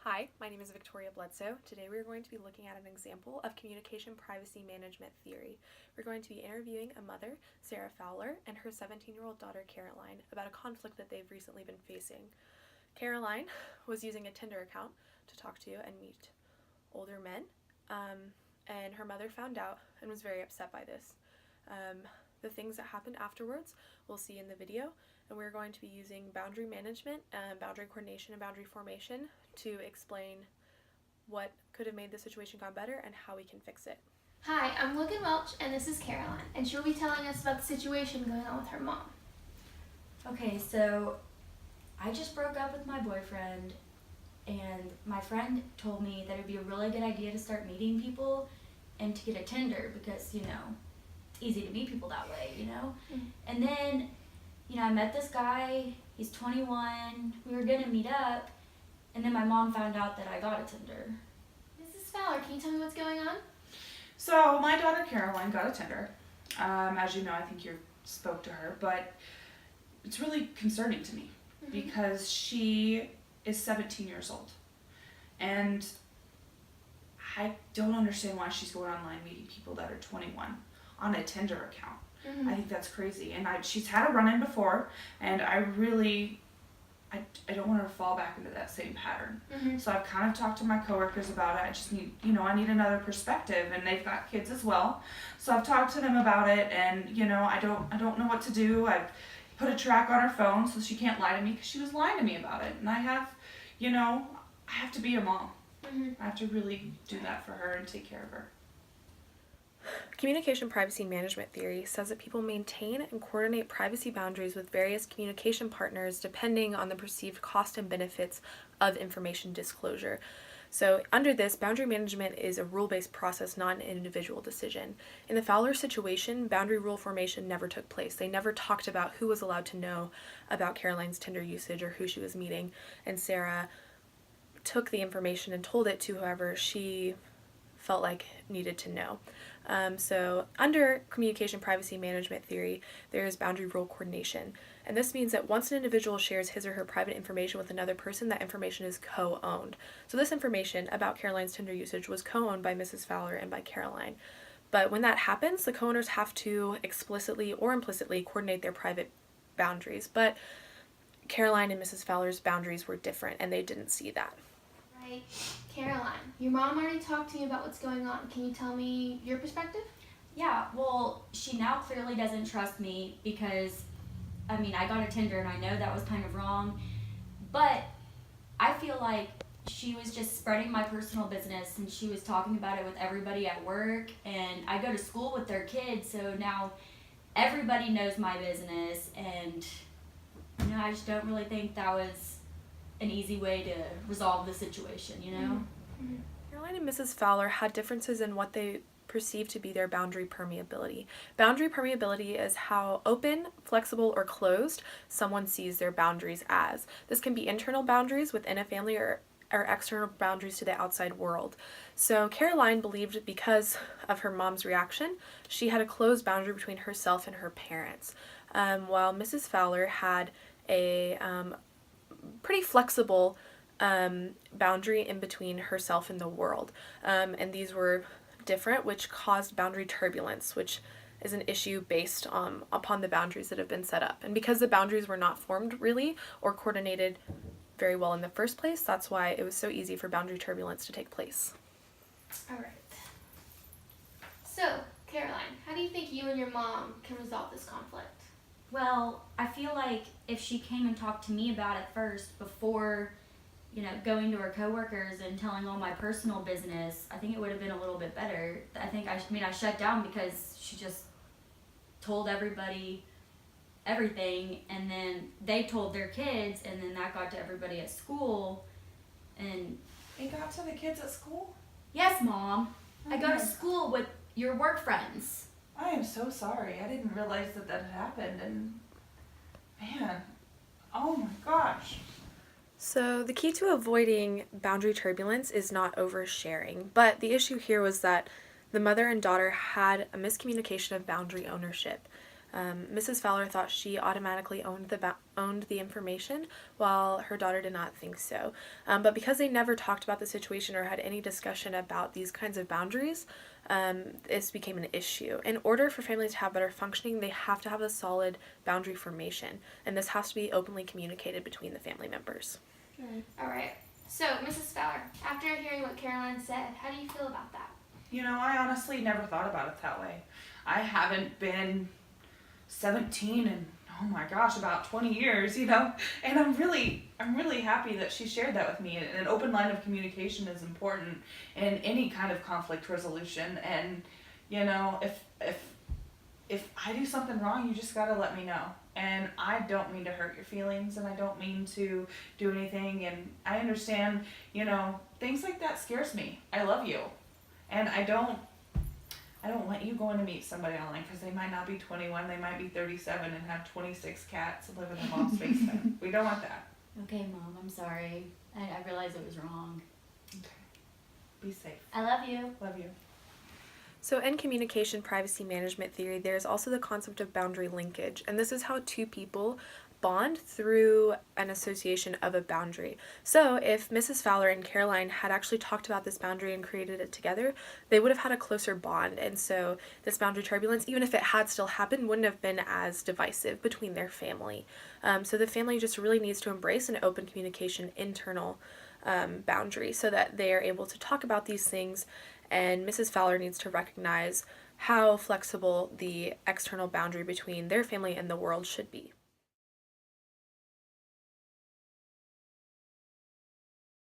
Hi, my name is Victoria Bledsoe. Today we are going to be looking at an example of communication privacy management theory. We're going to be interviewing a mother, Sarah Fowler, and her 17-year-old daughter, Caroline, about a conflict that they've recently been facing. Caroline was using a Tinder account to talk to and meet older men, and her mother found out and was very upset by this. The things that happened afterwards we'll see in the video, and we're going to be using boundary management, boundary coordination, and boundary formation to explain what could have made the situation gone better and how we can fix it. Hi, I'm Logan Welch, and this is Caroline, and she'll be telling us about the situation going on with her mom. Okay, so I just broke up with my boyfriend, and my friend told me that it'd be a really good idea to start meeting people and to get a Tinder because, it's easy to meet people that way, And then, I met this guy, he's 21, we were gonna meet up, and then my mom found out that I got a Tinder. Mrs. Fowler, can you tell me what's going on? So my daughter Caroline got a Tinder. As you know, I think you spoke to her, but it's really concerning to me because she is 17 years old. And I don't understand why she's going online meeting people that are 21 on a Tinder account. I think that's crazy. And she's had a run-in before, and I don't want her to fall back into that same pattern. So I've kind of talked to my coworkers about it. I just need, I need another perspective, and they've got kids as well. So I've talked to them about it, and I don't know what to do. I've put a track on her phone so she can't lie to me because she was lying to me about it. And I have, I have to be a mom. I have to really do that for her and take care of her. Communication privacy management theory says that people maintain and coordinate privacy boundaries with various communication partners depending on the perceived cost and benefits of information disclosure. So under this, boundary management is a rule-based process, not an individual decision. In the Fowler situation, boundary rule formation never took place. They never talked about who was allowed to know about Caroline's Tinder usage or who she was meeting, and Sarah took the information and told it to whoever she felt like needed to know. So under communication privacy management theory, there is boundary rule coordination. And this means that once an individual shares his or her private information with another person, that information is co-owned. So this information about Caroline's Tinder usage was co-owned by Mrs. Fowler and by Caroline. But when that happens, the co-owners have to explicitly or implicitly coordinate their private boundaries. But Caroline and Mrs. Fowler's boundaries were different, and they didn't see that. Right. Caroline, your mom already talked to me about what's going on. Can you tell me your perspective? Yeah, well, she now clearly doesn't trust me because, I got a Tinder and I know that was kind of wrong, but I feel like she was just spreading my personal business and she was talking about it with everybody at work, and I go to school with their kids, so now everybody knows my business, and I just don't really think that was an easy way to resolve the situation, Caroline and Mrs. Fowler had differences in what they perceived to be their boundary permeability. Boundary permeability is how open, flexible, or closed someone sees their boundaries as. This can be internal boundaries within a family or external boundaries to the outside world. So Caroline believed because of her mom's reaction, she had a closed boundary between herself and her parents, while Mrs. Fowler had a pretty flexible boundary in between herself and the world. And these were different, which caused boundary turbulence, which is an issue based upon the boundaries that have been set up. And because the boundaries were not formed really or coordinated very well in the first place, that's why it was so easy for boundary turbulence to take place. All right. So, Caroline, how do you think you and your mom can resolve this conflict? Well, I feel like if she came and talked to me about it first before, going to her coworkers and telling all my personal business, I think it would have been a little bit better. I shut down because she just told everybody everything, and then they told their kids, and then that got to everybody at school, and... It got to the kids at school? Yes, Mom. I go to school with your work friends. I am so sorry. I didn't realize that had happened, and man, oh my gosh. So the key to avoiding boundary turbulence is not oversharing, but the issue here was that the mother and daughter had a miscommunication of boundary ownership. Mrs. Fowler thought she automatically owned the information, while her daughter did not think so. But because they never talked about the situation or had any discussion about these kinds of boundaries, this became an issue. In order for families to have better functioning, they have to have a solid boundary formation, and this has to be openly communicated between the family members. All right. So, Mrs. Fowler, after hearing what Caroline said, how do you feel about that? You know, I honestly never thought about it that way. I haven't been 17 in, oh my gosh, about 20 years, you know, and I'm really happy that she shared that with me. And an open line of communication is important in any kind of conflict resolution. And, you know, if I do something wrong, you just gotta let me know. And I don't mean to hurt your feelings, and I don't mean to do anything. And I understand, you know, things like that scares me. I love you. And I don't want you going to meet somebody online, because they might not be 21, they might be 37 and have 26 cats and live in their mom's basement. We don't want that. Okay, Mom, I'm sorry. I realized it was wrong. Okay. Be safe. I love you. Love you. So in communication privacy management theory, there's also the concept of boundary linkage, and this is how two people bond through an association of a boundary. So if Mrs. Fowler and Caroline had actually talked about this boundary and created it together, they would have had a closer bond, and so this boundary turbulence, even if it had still happened, wouldn't have been as divisive between their family. So the family just really needs to embrace an open communication internal boundary so that they are able to talk about these things, and Mrs. Fowler needs to recognize how flexible the external boundary between their family and the world should be.